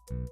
Thank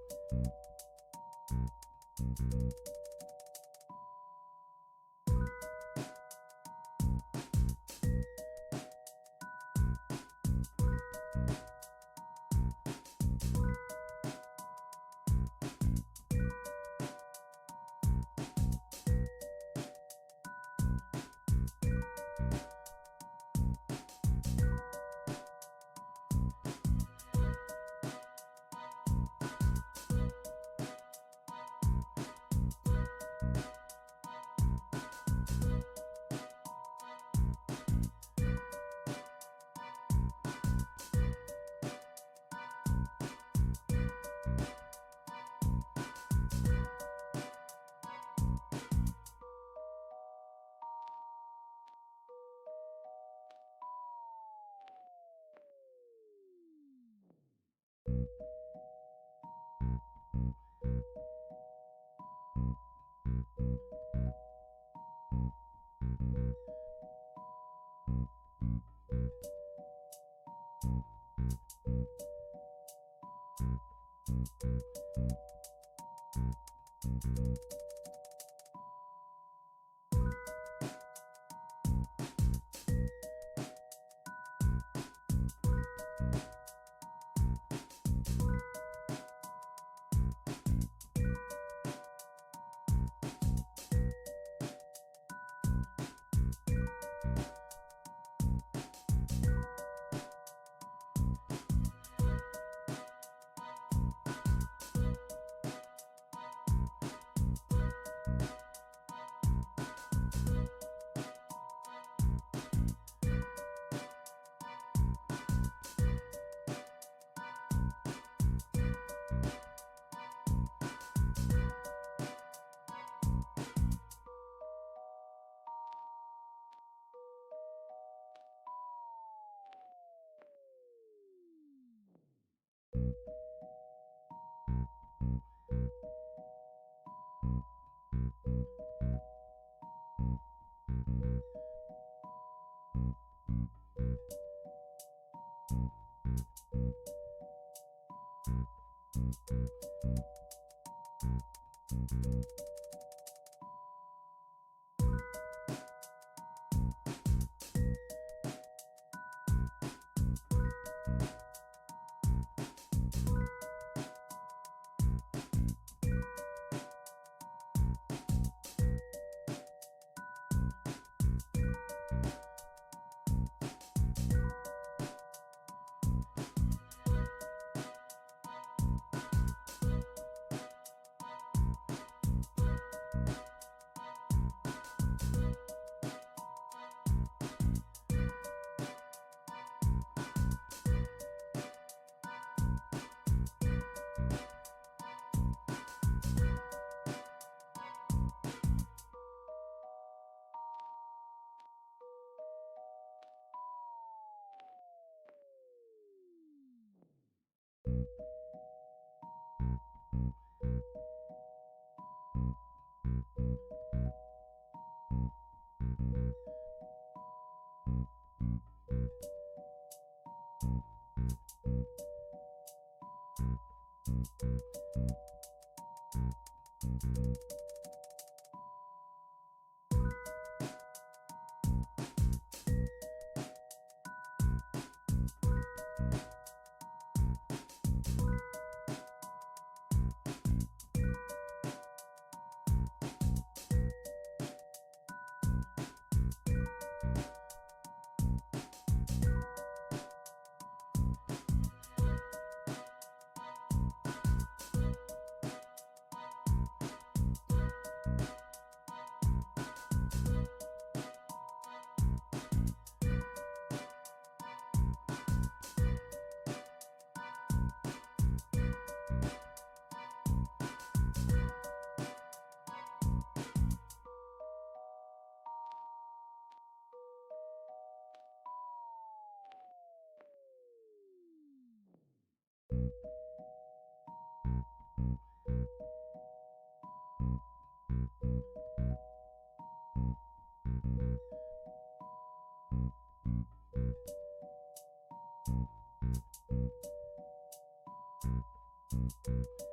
you.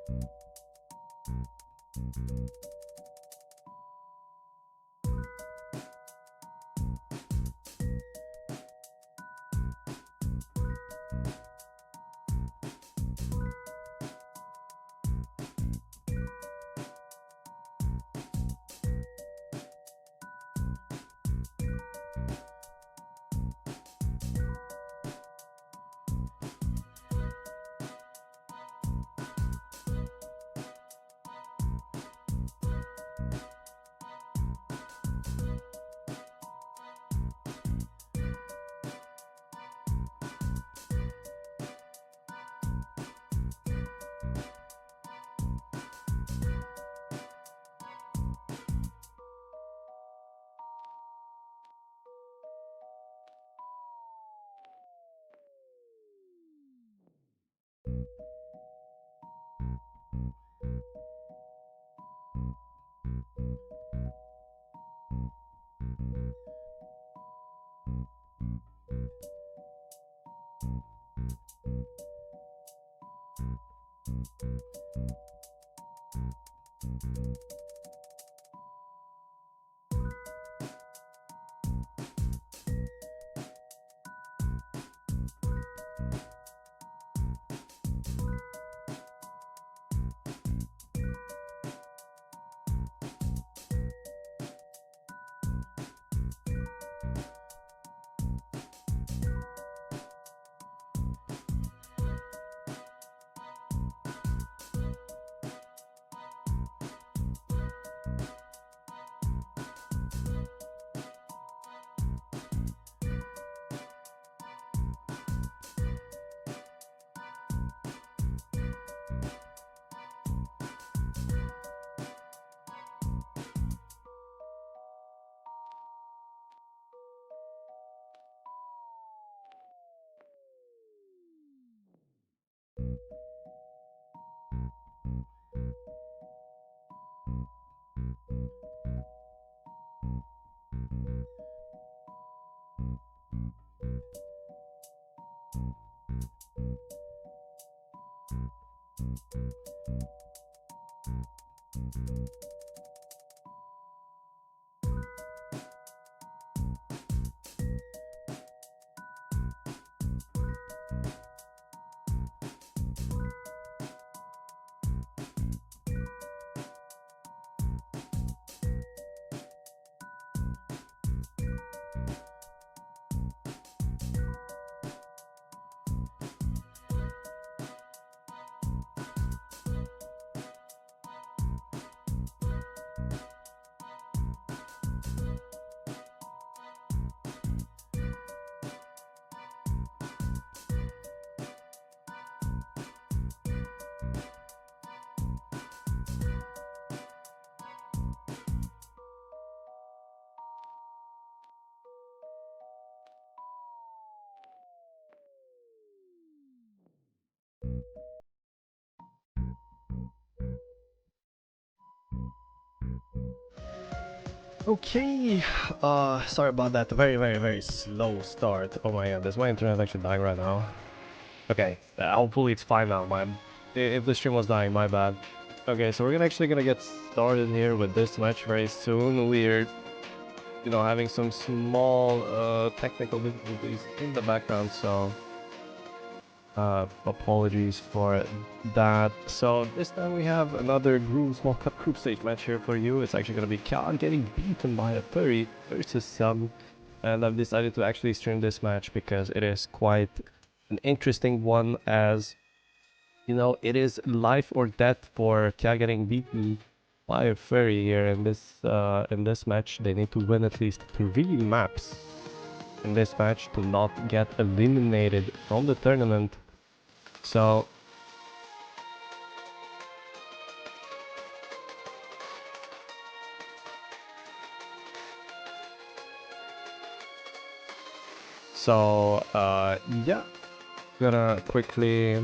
Okay, sorry about that. Very slow start. Oh my god, is my internet actually dying right now? Okay, hopefully it's fine now, man. If the stream was dying, my bad. Okay, so we're actually gonna get started here with this match very soon. We're, having some small technical difficulties in the background, so apologies for that. So this time we have another small cup group stage match here for you. It's actually gonna be kyaa getting beaten by a furry versus some, and I've decided to actually stream this match because it is quite an interesting one, as it is life or death for kyaa getting beaten by a furry here in this match. They need to win at least 3 maps in this match to not get eliminated from the tournament. So yeah, gonna quickly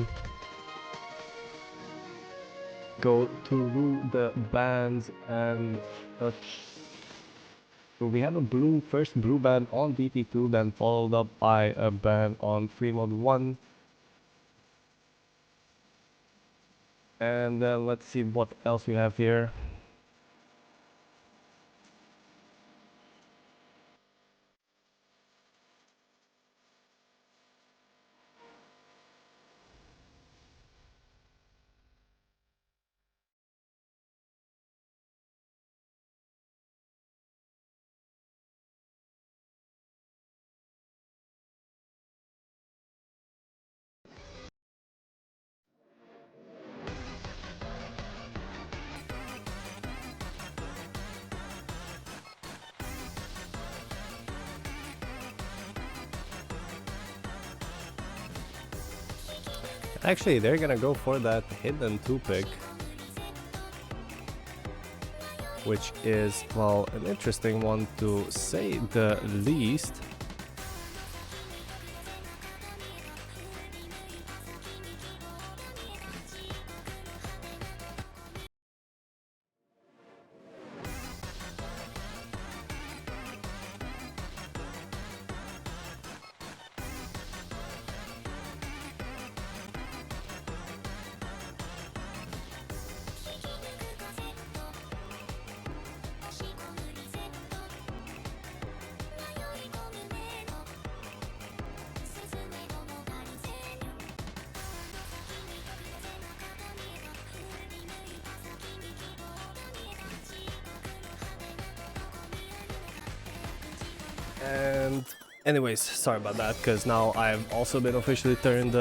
go through the bans and such. So we have a first blue ban on DT2, then followed up by a ban on free mode 1. And then let's see what else we have here. Actually, they're gonna go for that hidden 2 pick, which is, well, an interesting one to say the least. And anyways, sorry about that, because now I've also been officially turned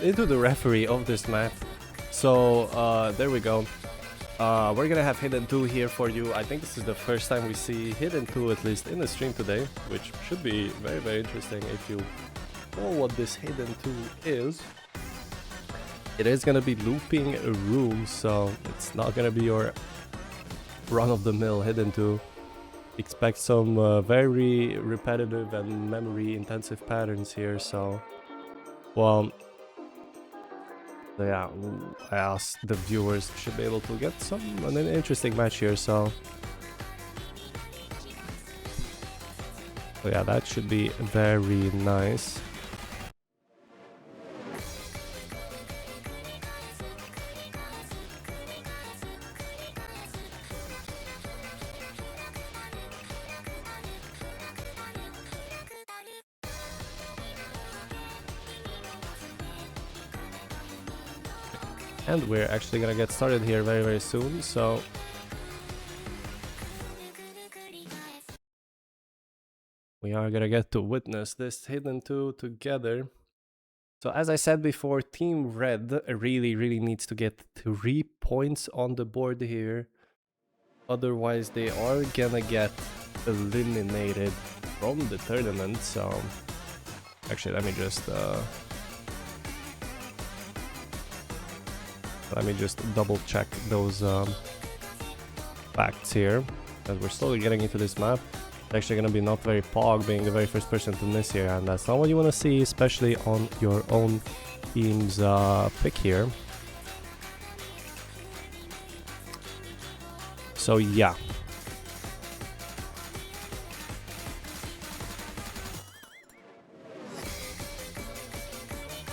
into the referee of this map. So there we go. We're gonna have Hidden 2 here for you. I think this is the first time we see Hidden 2 at least in the stream today, which should be very, very interesting if you know what this Hidden 2 is. It is gonna be looping a room, so it's not gonna be your run-of-the-mill Hidden 2. Expect some very repetitive and memory-intensive patterns here, so... Well... yeah, I asked the viewers should be able to get an interesting match here, so... yeah, that should be very nice. And we're actually gonna get started here very, very soon, so... we are gonna get to witness this Hidden 2 together. So as I said before, Team Red really needs to get 3 points on the board here. Otherwise they are gonna get eliminated from the tournament, so... actually, let me just double check those facts here, as we're slowly getting into this map. It's actually gonna be not very Pog being the very first person to miss here, and that's not what you want to see, especially on your own team's pick here. So yeah.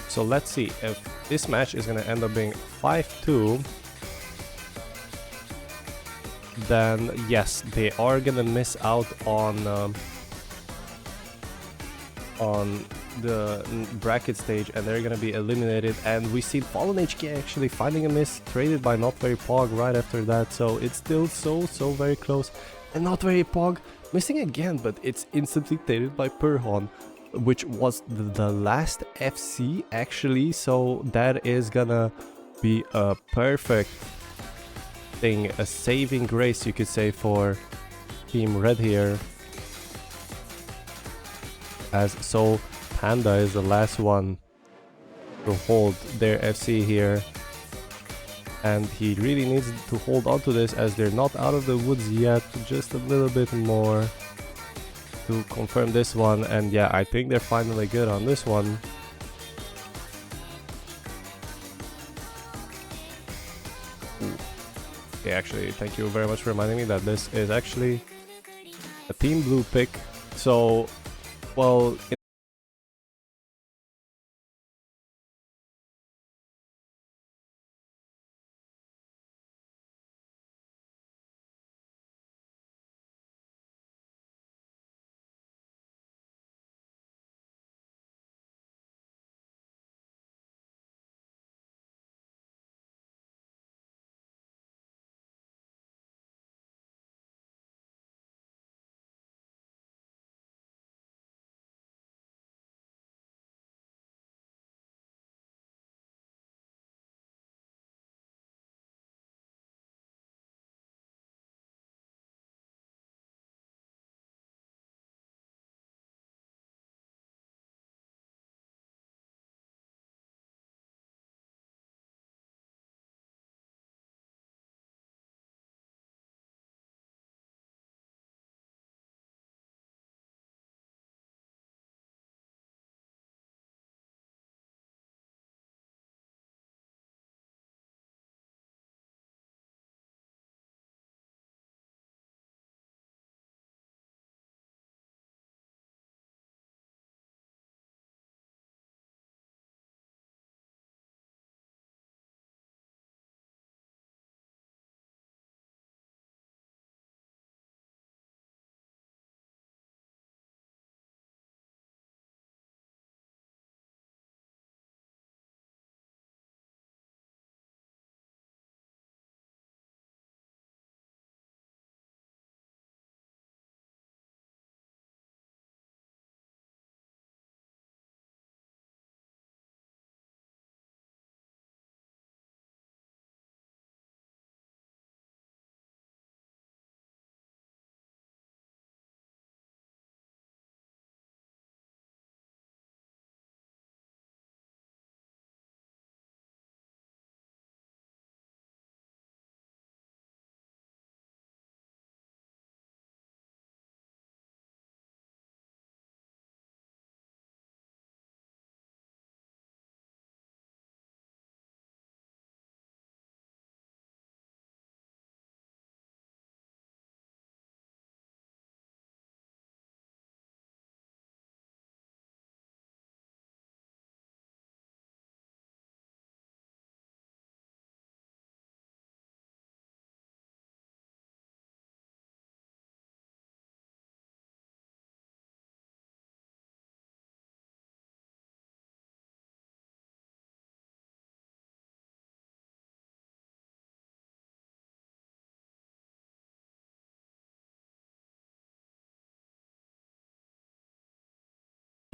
So let's see if this match is gonna end up being 5-2. Then yes, they are gonna miss out on the bracket stage, and they're gonna be eliminated. And we see Fallen HK actually finding a miss, traded by Not Very Pog right after that. So it's still so very close, and Not Very Pog missing again, but it's instantly traded by Perhon, which was the last FC actually. So that is gonna be a perfect thing, a saving grace you could say for Team Red here, as so Panda is the last one to hold their FC here, and he really needs to hold on to this as they're not out of the woods yet, just a little bit more to confirm this one. And yeah, I think they're finally good on this one. Okay, actually, thank you very much for reminding me that this is actually a Team Blue pick. So, well...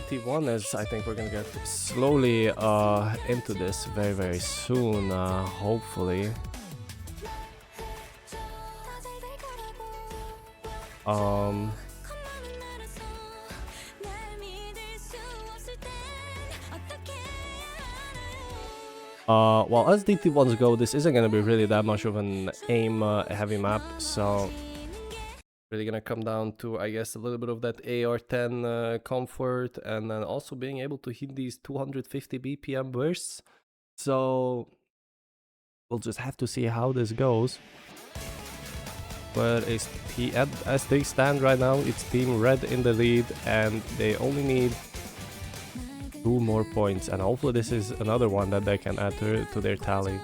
DT1, as I think we're gonna get slowly into this very soon, hopefully. Well, as DT1s go, this isn't gonna be really that much of an aim heavy map, so really gonna come down to, I guess, a little bit of that AR-10 comfort, and then also being able to hit these 250 BPM bursts. So we'll just have to see how this goes. But as they stand right now, it's Team Red in the lead, and they only need 2 more points, and hopefully this is another one that they can add to their tally.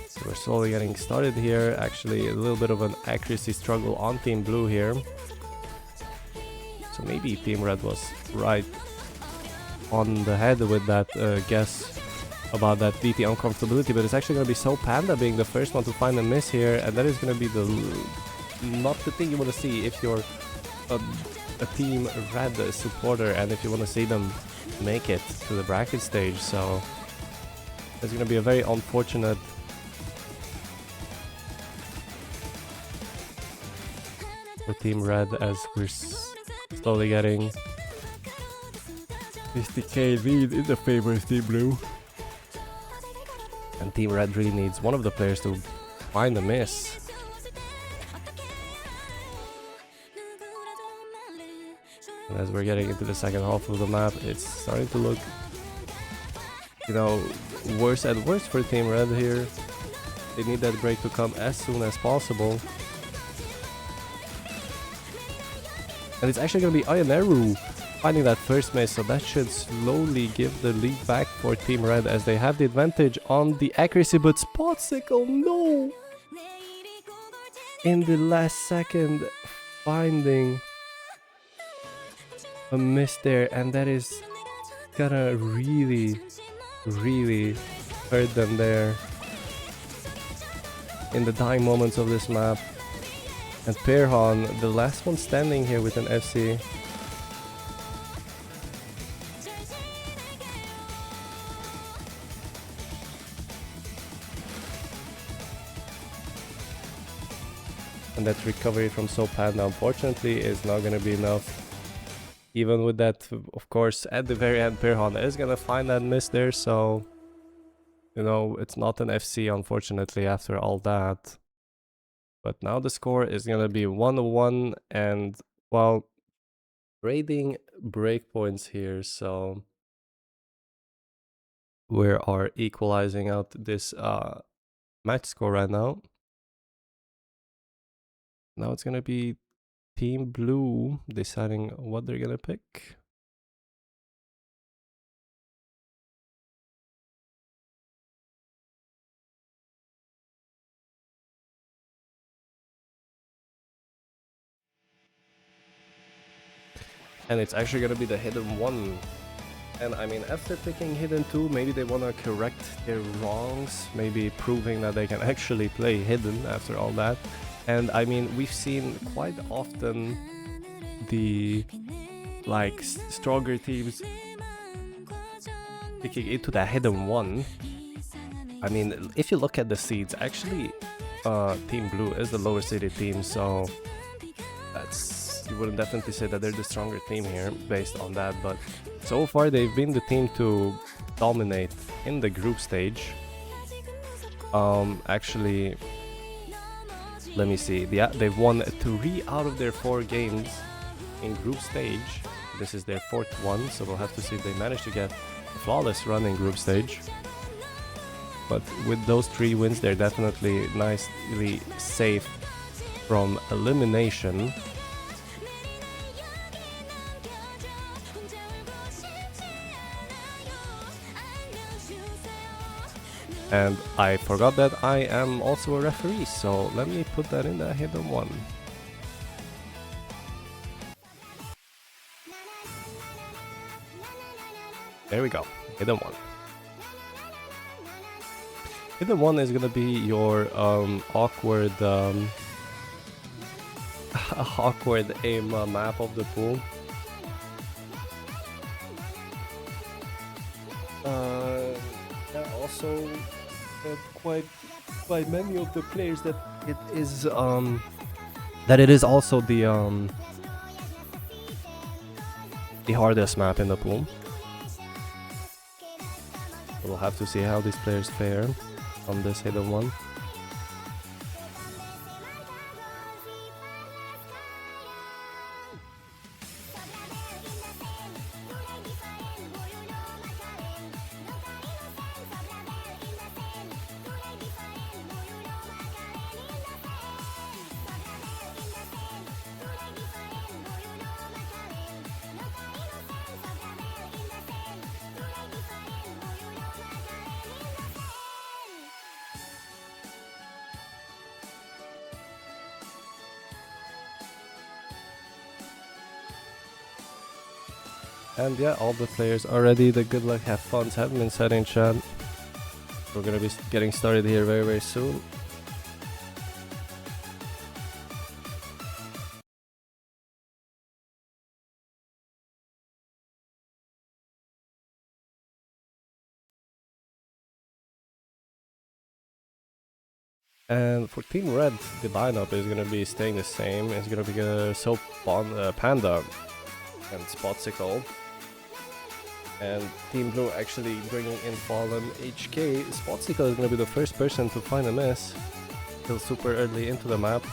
So we're slowly getting started here. Actually, a little bit of an accuracy struggle on Team Blue here. So maybe Team Red was right on the head with that guess about that DT uncomfortability, but it's actually going to be So Panda being the first one to find a miss here, and that is going to be not the thing you want to see if you're a Team Red supporter and if you want to see them make it to the bracket stage. So it's going to be a very unfortunate for Team Red, as we're slowly getting 50k lead in the favor of Team Blue. And Team Red really needs one of the players to find a miss. And as we're getting into the second half of the map, it's starting to look, you know, worse and worse for Team Red here. They need that break to come as soon as possible. And it's actually going to be Ayaneru finding that first miss, so that should slowly give the lead back for Team Red, as they have the advantage on the accuracy. But Spotsicle, no! In the last second, finding a miss there, and that is gonna really hurt them there in the dying moments of this map. And Perhan, the last one standing here with an FC. And that recovery from So Panda, unfortunately, is not going to be enough. Even with that, of course, at the very end, Perhan is going to find that miss there. So, you know, it's not an FC, unfortunately, after all that. But now the score is going to be 1-1, and, well, raiding breakpoints here, so we are equalizing out this match score right now. Now it's going to be Team Blue deciding what they're going to pick. And it's actually going to be the Hidden 1. And I mean, after picking Hidden 2, maybe they want to correct their wrongs, maybe proving that they can actually play Hidden after all that. And I mean, we've seen quite often the stronger teams picking into the Hidden 1. I mean, if you look at the seeds, actually Team Blue is the lower seeded team, so you wouldn't definitely say that they're the stronger team here based on that, but so far they've been the team to dominate in the group stage. Actually, let me see. Yeah, they've won 3 out of their 4 games in group stage. This is their 4th one, so we'll have to see if they manage to get a flawless run in group stage. But with those 3 wins, they're definitely nicely safe from elimination. And I forgot that I am also a referee, so let me put that in the Hidden 1. There we go, Hidden 1. Hidden 1 is gonna be your awkward awkward aim map of the pool. Also, quite many of the players that it is also the hardest map in the pool. We'll have to see how these players fare on this hidden one. And yeah, all the players are ready. The good luck, have fun have been said in chat. We're gonna be getting started here very soon. And for Team Red, the lineup is gonna be staying the same. It's gonna be Soap Panda and Spotsicle. And Team Blue actually bringing in Fallen HK. Spotsicle is gonna be the first person to find a miss. Still super early into the map,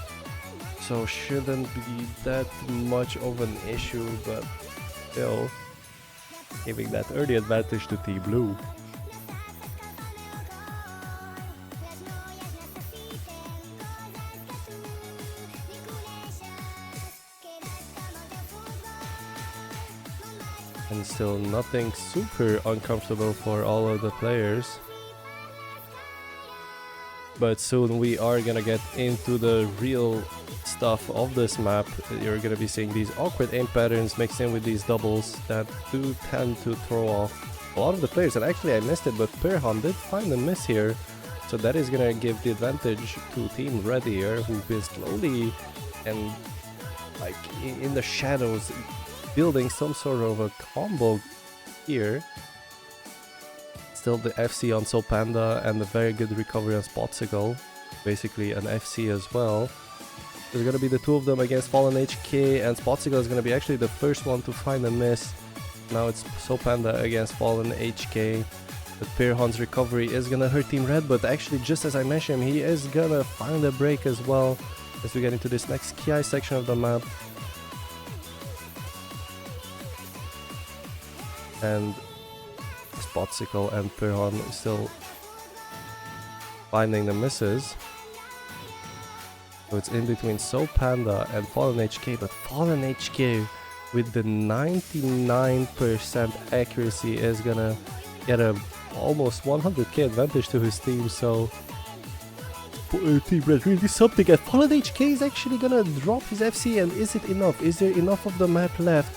so shouldn't be that much of an issue, but still giving that early advantage to Team Blue. And still nothing super uncomfortable for all of the players. But soon we are gonna get into the real stuff of this map. You're gonna be seeing these awkward aim patterns mixed in with these doubles that do tend to throw off a lot of the players. And actually I missed it, but Perhan did find a miss here. So that is gonna give the advantage to Team Red here, who is slowly and like in the shadows building some sort of a combo here. Still the FC on Soul Panda and a very good recovery on Spotsicle. Basically an FC as well. There's gonna be the two of them against Fallen HK, and Spotsicle is gonna be actually the first one to find a miss. Now it's Soul Panda against Fallen HK. But Pirhan's recovery is gonna hurt Team Red, but actually just as I mentioned, he is gonna find a break as well as we get into this next kyaa section of the map. And Spotsicle and Pirhan still finding the misses. So it's in between Soul Panda and Fallen HK, but Fallen HK with the 99% accuracy is gonna get a almost 100k advantage to his team. So Team Red really something, and Fallen HK is actually gonna drop his FC. And is it enough? Is there enough of the map left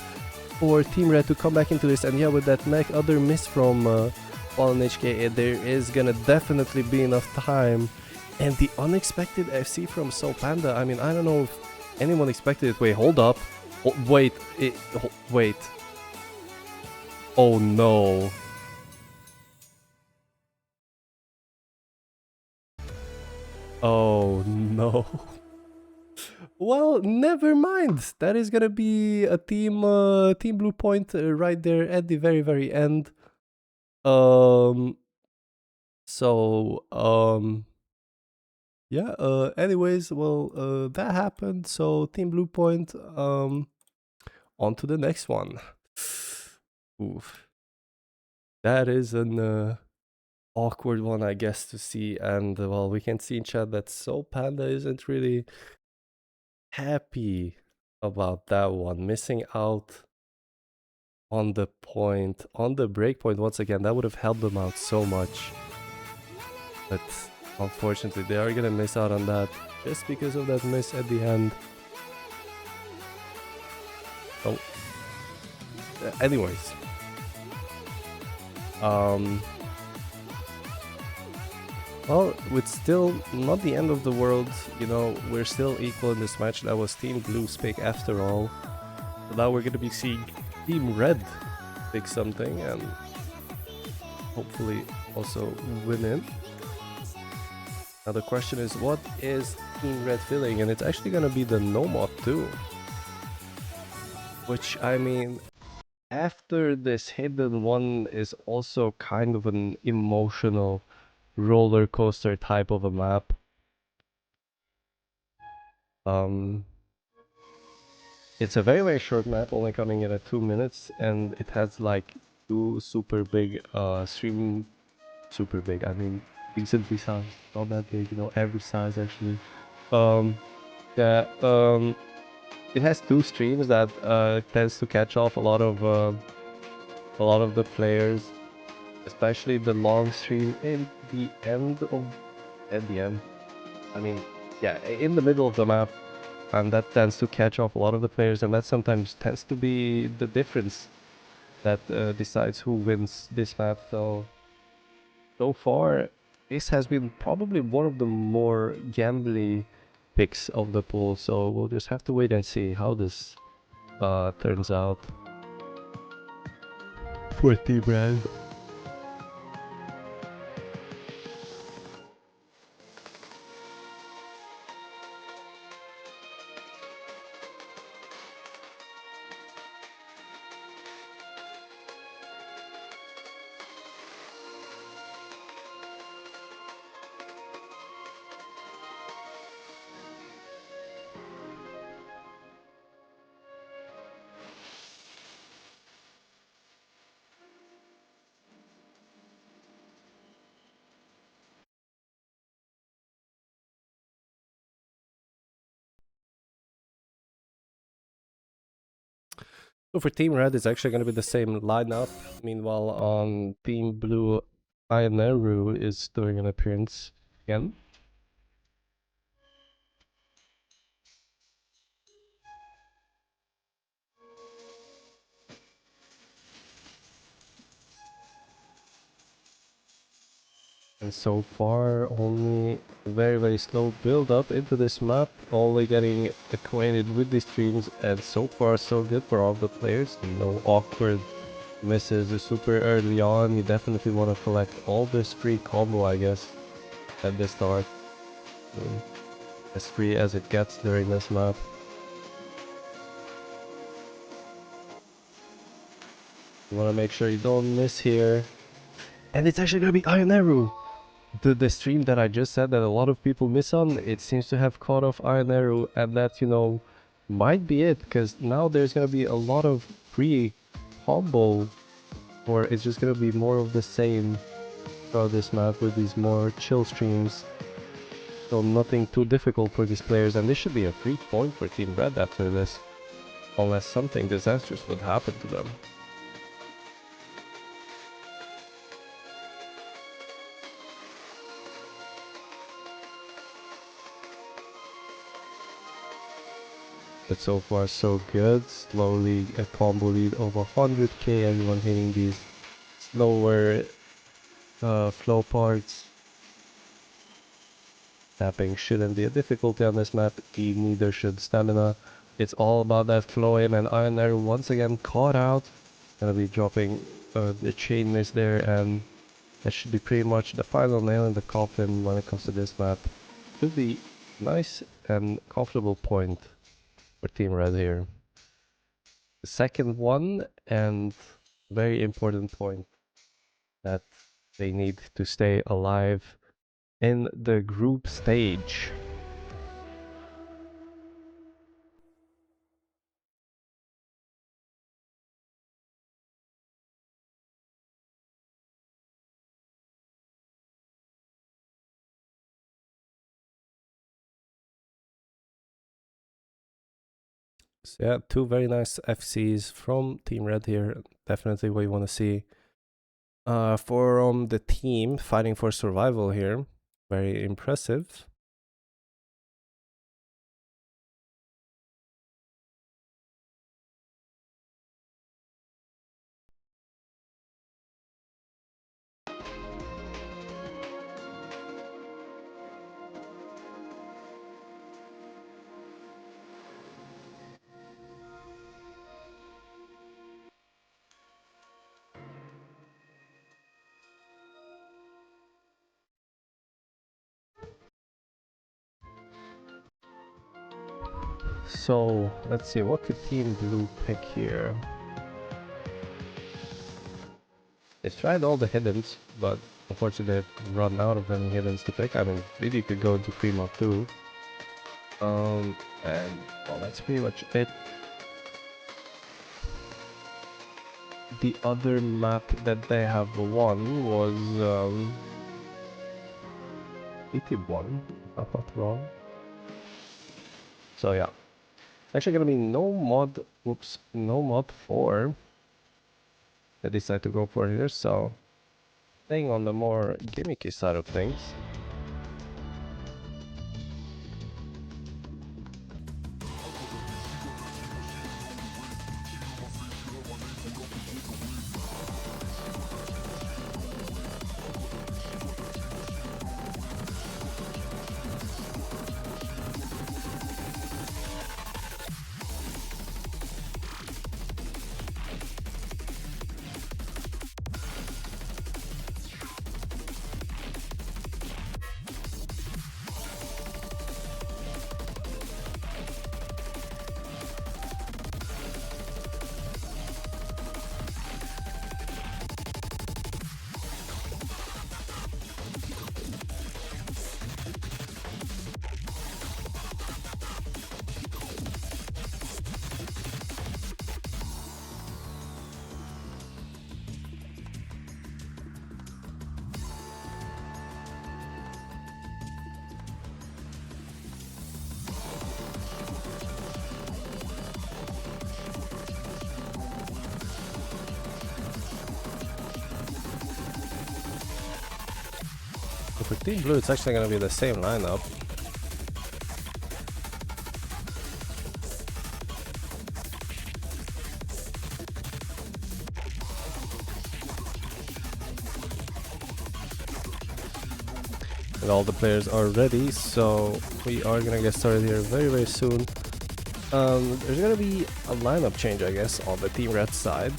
for Team Red to come back into this? And yeah, with that other miss from Fallen HK, there is gonna definitely be enough time. And the unexpected FC from Soul Panda, I mean, I don't know if anyone expected it. Wait, hold up. Wait. Wait. Oh no. Oh no. Well, never mind. That is gonna be a team blue point right there at the very end. Yeah, anyways, well, that happened. So Team Blue point, on to the next one. Oof. That is an awkward one, I guess, to see. And well, we can see in chat that Soul Panda isn't really happy about that one, missing out on the point, on the break point once again. That would have helped them out so much, but unfortunately they are gonna miss out on that just because of that miss at the end. So anyways, Well, with still not the end of the world, you know, we're still equal in this match. That was Team Blue's pick after all. So now we're going to be seeing Team Red pick something and hopefully also win it. Now the question is, what is Team Red feeling? And it's actually going to be the Nomad too. Which, I mean, after this hidden one is also kind of an emotional roller coaster type of a map. Um, it's a very short map, only coming in at 2 minutes, and it has like two super big super big. I mean, decently sized, not that big, you know, average size actually. Um, yeah. It has two streams that tends to catch off a lot of the players, especially the long stream in the end of at the end. I mean, yeah, in the middle of the map, and that tends to catch off a lot of the players, and that sometimes tends to be the difference that decides who wins this map. So far, this has been probably one of the more gambly picks of the pool. So we'll just have to wait and see how this turns out. Pretty brand. So for Team Red, it's actually going to be the same lineup. Meanwhile, on Team Blue, Ioneru is doing an appearance again. And so far, only very slow build up into this map, only getting acquainted with the streams, and so far so good for all the players. No awkward misses super early on. You definitely want to collect all this free combo, I guess, at the start. As free as it gets during this map. You want to make sure you don't miss here. And it's actually going to be Ioneru! The stream that I just said that a lot of people miss on, it seems to have caught off Ioneru, and that, you know, might be it, because now there's going to be a lot of free combo, or it's just going to be more of the same throughout this map with these more chill streams. So nothing too difficult for these players, and this should be a free point for Team Red after this, unless something disastrous would happen to them. But so far so good. Slowly a combo lead over 100k, everyone hitting these slower flow parts. Tapping shouldn't be a difficulty on this map, neither should stamina. It's all about that flow aim, and Iron Arrow once again caught out. Gonna be dropping the chain miss there, and that should be pretty much the final nail in the coffin when it comes to this map. Should be nice and comfortable point for Team Red here. The second one, and very important point, that they need to stay alive in the group stage. So yeah, two very nice FCs from Team Red here. Definitely what you want to see. For the team fighting for survival here, very impressive. So let's see, what could Team Blue pick here? They tried all the hiddens, but unfortunately they've run out of any hiddens to pick. I mean, maybe you could go into Fremont too. And well, that's pretty much it. The other map that they have won was 81, if I'm not wrong. So yeah, actually gonna be no mod, whoops, no mod 4. They decide to go for here, so staying on the more gimmicky side of things. For Team Blue, it's actually going to be the same lineup. And all the players are ready, so we are going to get started here very soon. There's going to be a lineup change, I guess, on the Team Red side.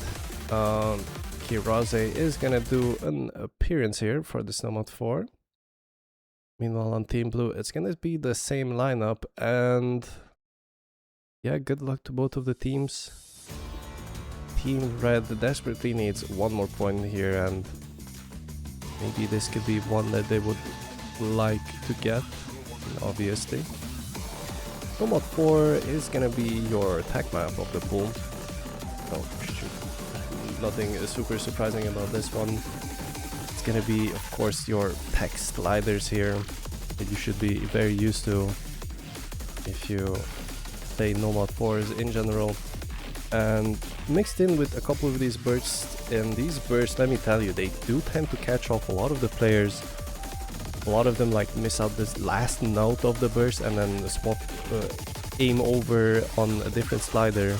kyaa is going to do an appearance here for the Snowmod 4. Meanwhile, on Team Blue, it's gonna be the same lineup, and yeah, good luck to both of the teams. Team Red desperately needs one more point here, and maybe this could be one that they would like to get, obviously. Snowmod 4 is gonna be your attack map of the pool. Oh, shoot. Nothing super surprising about this one. It's gonna be, of course, your tech sliders here that you should be very used to if you play Nomad 4s in general, and mixed in with a couple of these bursts. And these bursts, let me tell you, they do tend to catch off a lot of the players. A lot of them like miss out this last note of the burst and then aim over on a different slider.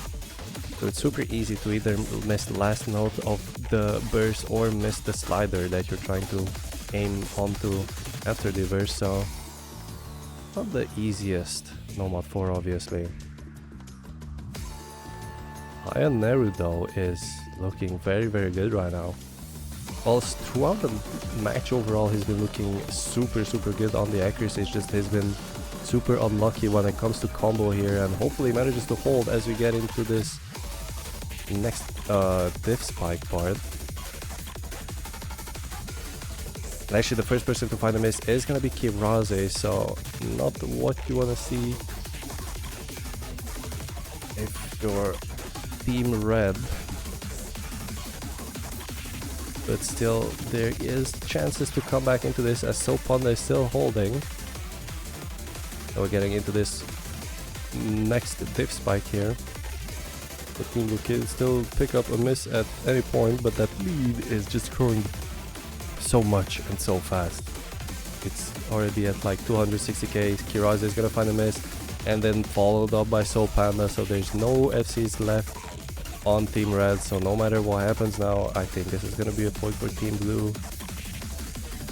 So it's super easy to either miss the last note of the burst or miss the slider that you're trying to aim onto after the burst. So not the easiest Nomad 4, obviously. Iron Neru though is looking very good right now. Whilst throughout the match overall he's been looking super good on the accuracy, it's just he's been super unlucky when it comes to combo here, and hopefully manages to hold as we get into this next diff spike part. And actually the first person to find a miss is gonna be kyaa, so not what you wanna see if you're Team Red. But still, there is chances to come back into this as Soap Panda is still holding. So we're getting into this next diff spike here. The team will still pick up a miss at any point, but that lead is just growing so much and so fast. It's already at like 260k. kyaa is gonna find a miss, and then followed up by Soul Panda, so there's no FCs left on Team Red. So no matter what happens now, I think this is gonna be a point for Team Blue,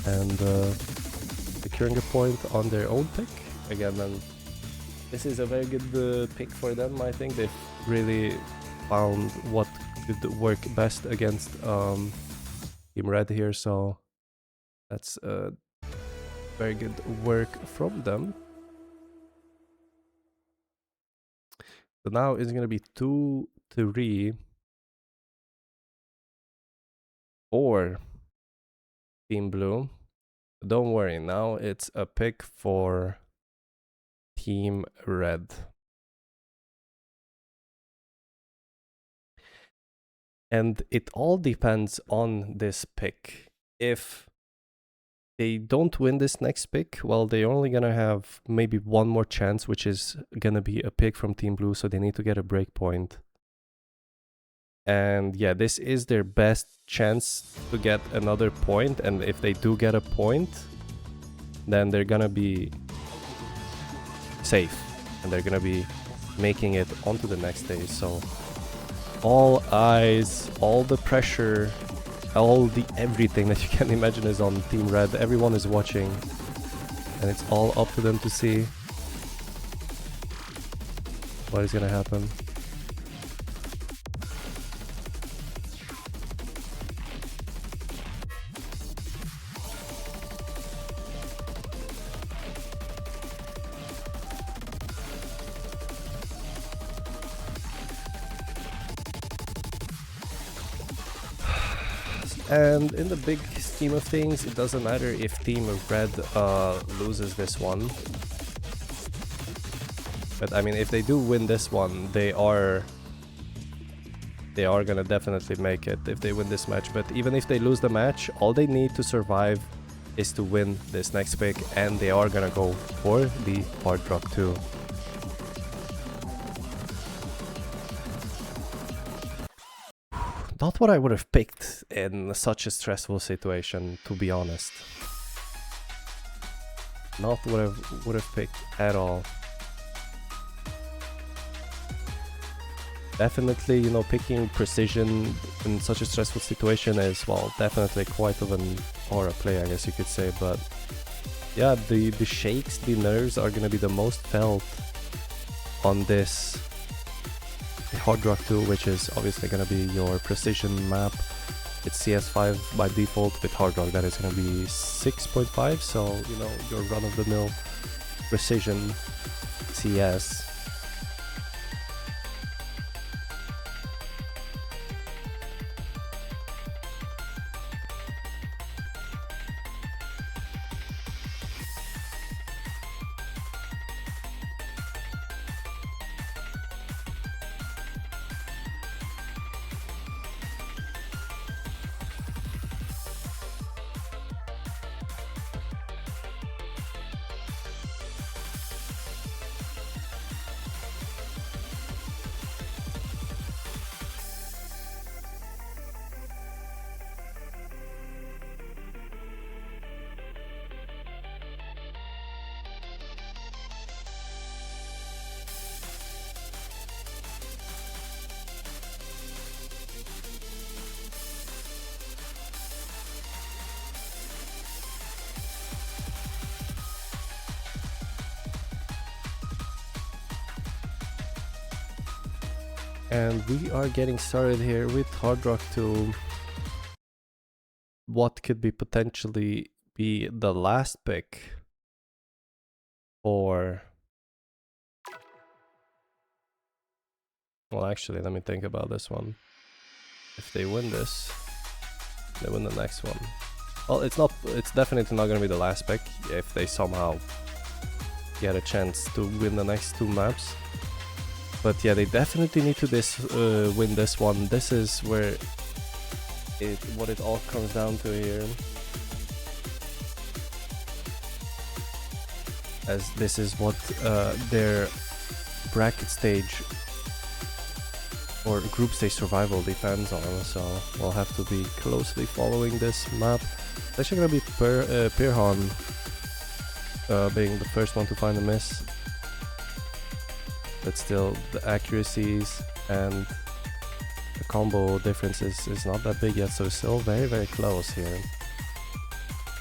and securing a point on their own pick again. And this is a very good pick for them. I think they've really found what could work best against Team Red here, so that's very good work from them. So now it's going to be 2-3 for Team Blue. Don't worry, now it's a pick for Team Red. And it all depends on this pick. If they don't win this next pick, well, they're only gonna have maybe one more chance, which is gonna be a pick from Team Blue, so they need to get a break point. And yeah, this is their best chance to get another point, and if they do get a point, then they're gonna be safe, and they're gonna be making it onto the next stage. So all eyes, all the pressure, all the everything that you can imagine is on Team Red. Everyone is watching, and it's all up to them to see what is gonna happen. And in the big scheme of things, it doesn't matter if Team Red loses this one. But I mean, if they do win this one, they are gonna definitely make it if they win this match. But even if they lose the match, all they need to survive is to win this next pick, and they are gonna go for the Hard Rock 2. Not what I would have picked in such a stressful situation, to be honest. Not what I would have picked at all. Definitely, you know, picking precision in such a stressful situation is, well, definitely quite of an aura play, I guess you could say. But yeah, the shakes, the nerves are gonna be the most felt on this Hard Rock 2, which is obviously going to be your precision map. It's CS5 by default. With Hard Rock that is going to be 6.5, so you know, your run-of-the-mill precision CS. And we are getting started here with Hard Rock 2. What could be potentially be the last pick for... Well, actually, let me think about this one. If they win this, they win the next one. Well, it's definitely not gonna be the last pick if they somehow get a chance to win the next two maps. But yeah, they definitely need to win this one. This is where what it all comes down to here. As this is what their bracket stage or group stage survival depends on. So we'll have to be closely following this map. It's actually gonna be Pirhan being the first one to find a miss. But still, the accuracies and the combo difference is not that big yet, so it's still very, very close here.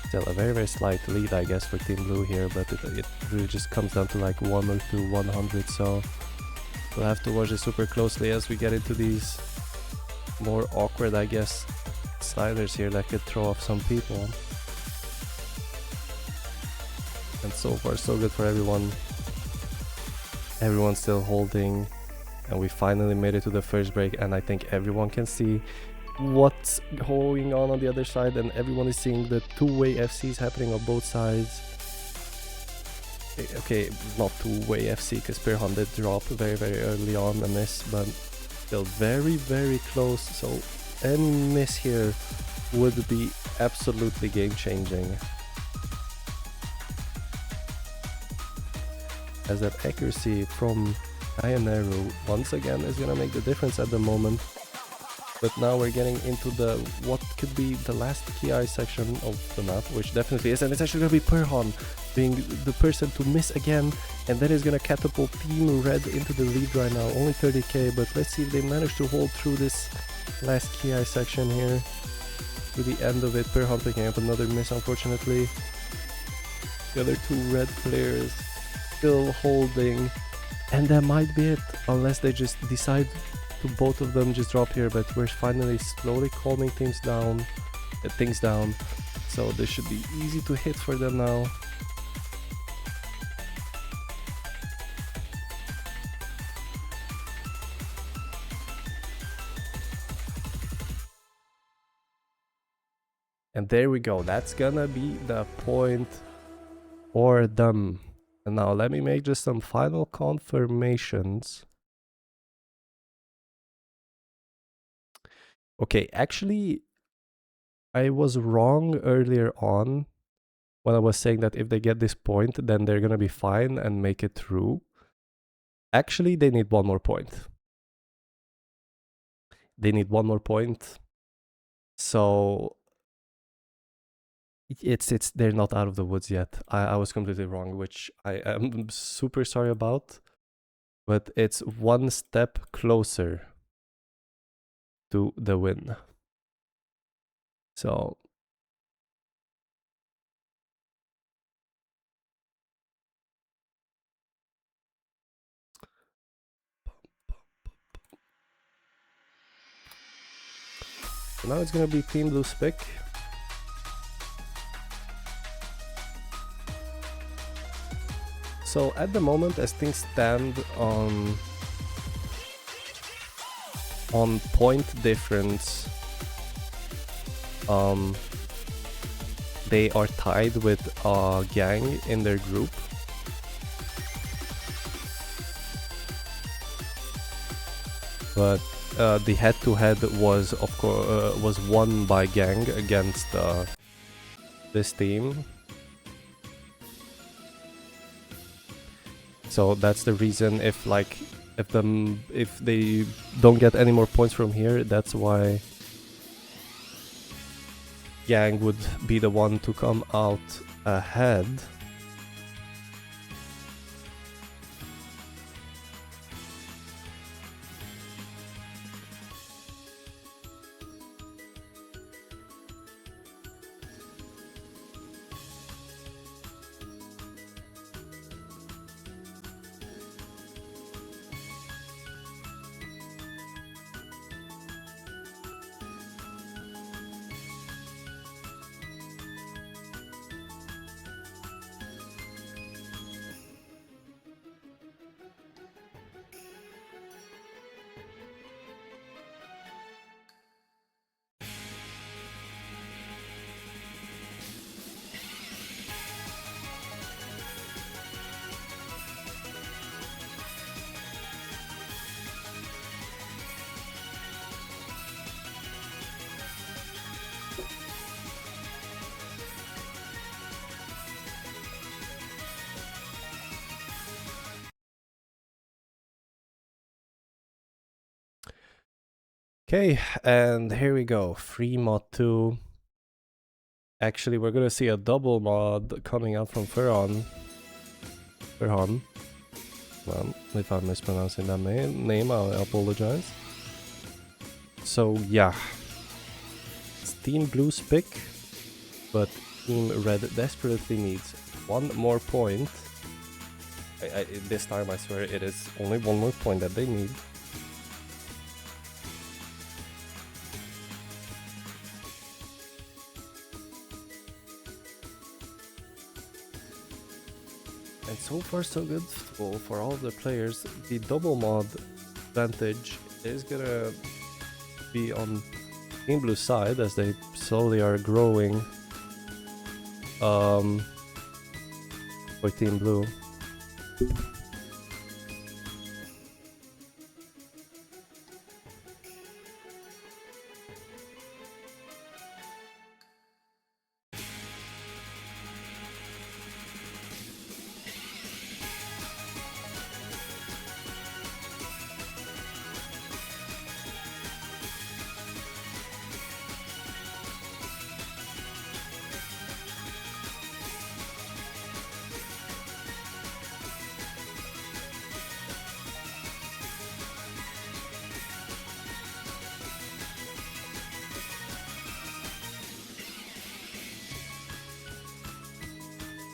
Still a very, very slight lead, I guess, for Team Blue here, but it really just comes down to like 1 or 2 100, so we'll have to watch it super closely as we get into these more awkward, I guess, sliders here that could throw off some people. And so far, so good for everyone. Everyone's still holding And we finally made it to the first break, and I think everyone can see what's going on the other side, and everyone is seeing the two-way FCs happening on both sides. Okay, not two-way FC because Pirhan did drop very early on and miss, but still very close. So any miss here would be absolutely game-changing, as that accuracy from Ayaneru once again is gonna make the difference at the moment. But now we're getting into the what could be the last kyaa section of the map, which definitely is, and it's actually gonna be Pirhan being the person to miss again, and that is gonna catapult Team Red into the lead right now. Only 30k, but let's see if they manage to hold through this last kyaa section here to the end of it. Pirhan picking up another miss, unfortunately. The other two red players still holding, and that might be it, unless they just decide to both of them just drop here. But we're finally slowly calming things down, so this should be easy to hit for them now. And there we go, that's gonna be the point for them. And now let me make just some final confirmations. Okay, actually, I was wrong earlier on when I was saying that if they get this point, then they're gonna be fine and make it through. Actually, they need one more point. They need one more point. So they're not out of the woods yet. I was completely wrong, which I am super sorry about. But it's one step closer to the win. So now it's gonna be Team Blue's pick. So at the moment, as things stand on point difference, they are tied with Gang in their group. But the head-to-head was, of course, was won by Gang against this team. So that's the reason. If they don't get any more points from here, that's why Gang would be the one to come out ahead. Okay, and here we go. Free mod 2. Actually, we're gonna see a double mod coming out from Pirhan. Well, if I'm mispronouncing that name, I apologize. So yeah, it's Team Blue's pick, but Team Red desperately needs one more point. This time, I swear, it is only one more point that they need. And so far so good for all the players. The double mod advantage is gonna be on Team Blue's side as they slowly are growing for Team Blue.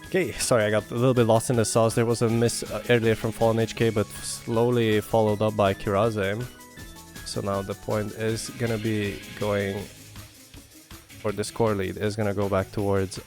Okay, sorry, I got a little bit lost in the sauce. There was a miss earlier from Fallen HK, but slowly followed up by Kiraze. So now the point is gonna be going, or the score lead is gonna go back towards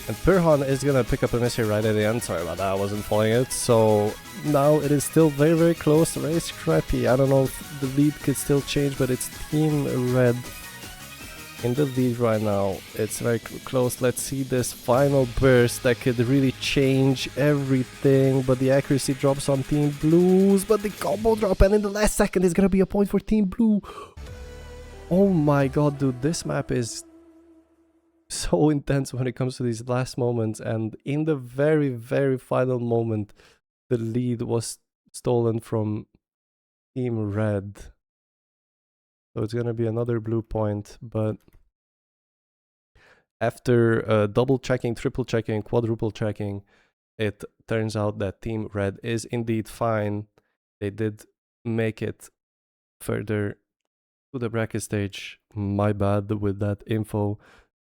and Pirhan is gonna pick up a miss here right at the end. Sorry about that, I wasn't following it. So now it is still very, very close, very scrappy. I don't know if the lead could still change, but it's Team Red in the lead right now. It's very close. Let's see this final burst that could really change everything, but the accuracy drops on Team Blues, but the combo drop, and in the last second is gonna be a point for Team Blue. Oh my god, dude, this map is so intense when it comes to these last moments, and in the very, very final moment the lead was stolen from Team Red. So it's gonna be another blue point, but after double checking, triple checking, quadruple checking, it turns out that Team Red is indeed fine. They did make it further to the bracket stage. My bad with that info.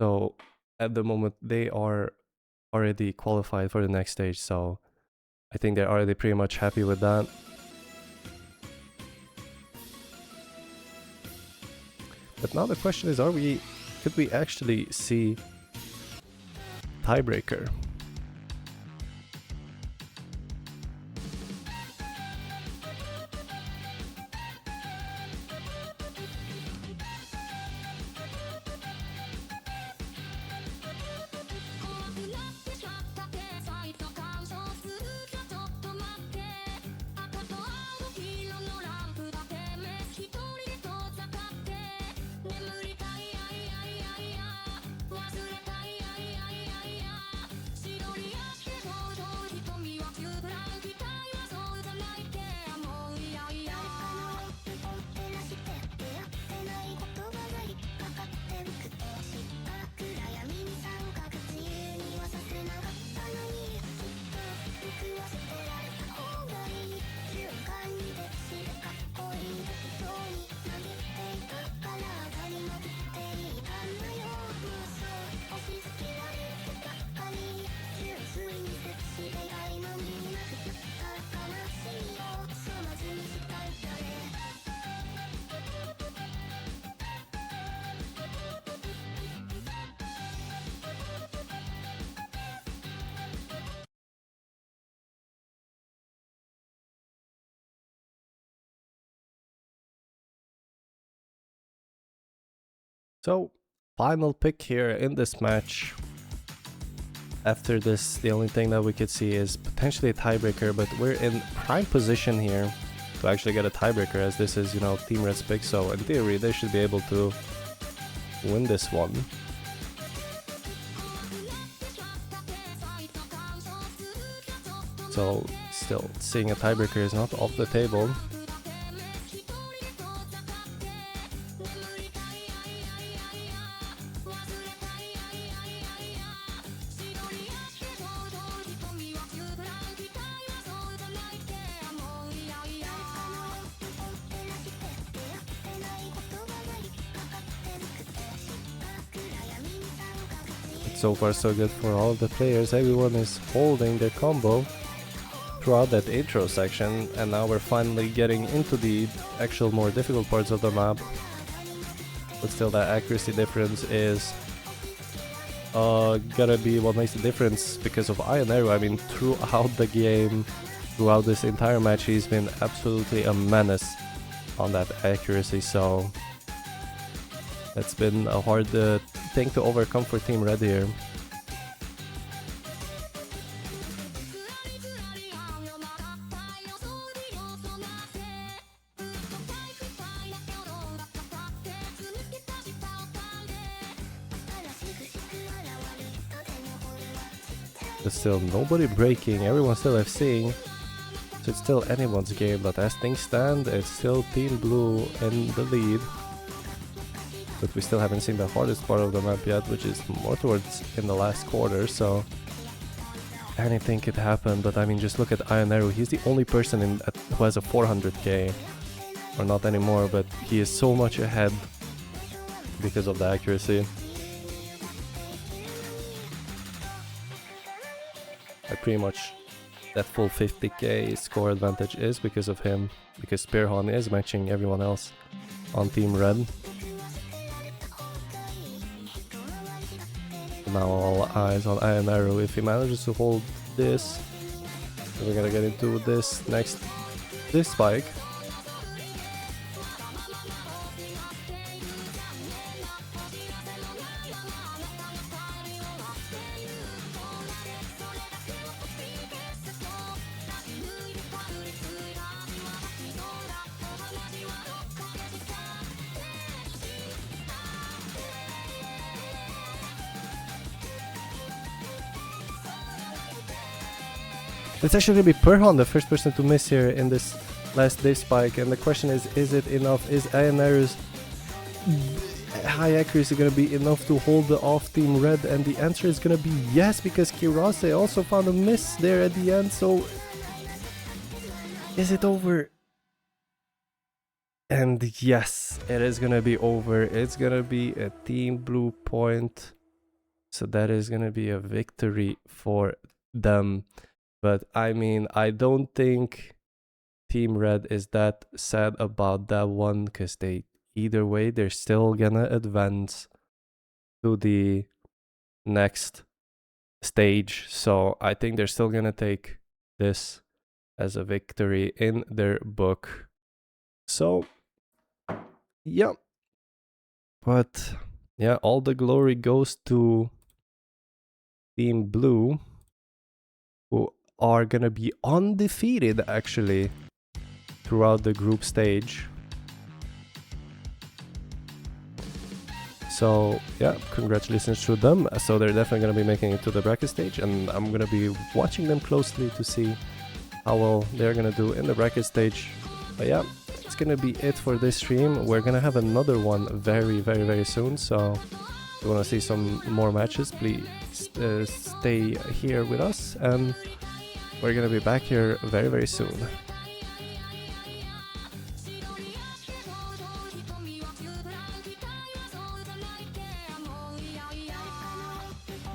So at the moment they are already qualified for the next stage, so I think they're already pretty much happy with that. But now the question is, could we actually see tiebreaker? So, final pick here in this match. After this, the only thing that we could see is potentially a tiebreaker, but we're in prime position here to actually get a tiebreaker, as this is, you know, Team Red's pick. So in theory, they should be able to win this one. So still seeing a tiebreaker is not off the table. So far so good for all the players. Everyone is holding their combo throughout that intro section, and now we're finally getting into the actual more difficult parts of the map. But still, that accuracy difference is gonna be what makes the difference because of Iron Arrow. I mean, throughout the game, throughout this entire match, he's been absolutely a menace on that accuracy, so that's been a hard thing to overcome for Team Red here. But still, nobody breaking, everyone still FCing. So it's still anyone's game, but as things stand, it's still Team Blue in the lead. But we still haven't seen the hardest part of the map yet, which is more towards in the last quarter, so anything could happen. But I mean, just look at Iron Arrow, he's the only person who has a 400k, or not anymore, but he is so much ahead because of the accuracy. Pretty much that full 50k score advantage is because of him, because Spearhorn is matching everyone else on Team Red. Now all eyes on Iron Arrow. If he manages to hold this, we're gonna get into this spike. It's actually going to be Perhon, the first person to miss here in this last day spike, and the question is it enough? Is Iron Arrow's high accuracy going to be enough to hold the off Team Red? And the answer is going to be yes, because Kirase also found a miss there at the end, so is it over? And yes, it is going to be over. It's going to be a Team Blue point, so that is going to be a victory for them. But I mean, I don't think Team Red is that sad about that one, because either way, they're still gonna advance to the next stage. So I think they're still gonna take this as a victory in their book. So, yeah. But yeah, all the glory goes to Team Blue, who are gonna be undefeated actually throughout the group stage. So yeah, congratulations to them. So they're definitely gonna be making it to the bracket stage, and I'm gonna be watching them closely to see how well they're gonna do in the bracket stage. But yeah, it's gonna be it for this stream. We're gonna have another one very soon, so if you wanna see some more matches, please stay here with us, and we're gonna be back here very soon.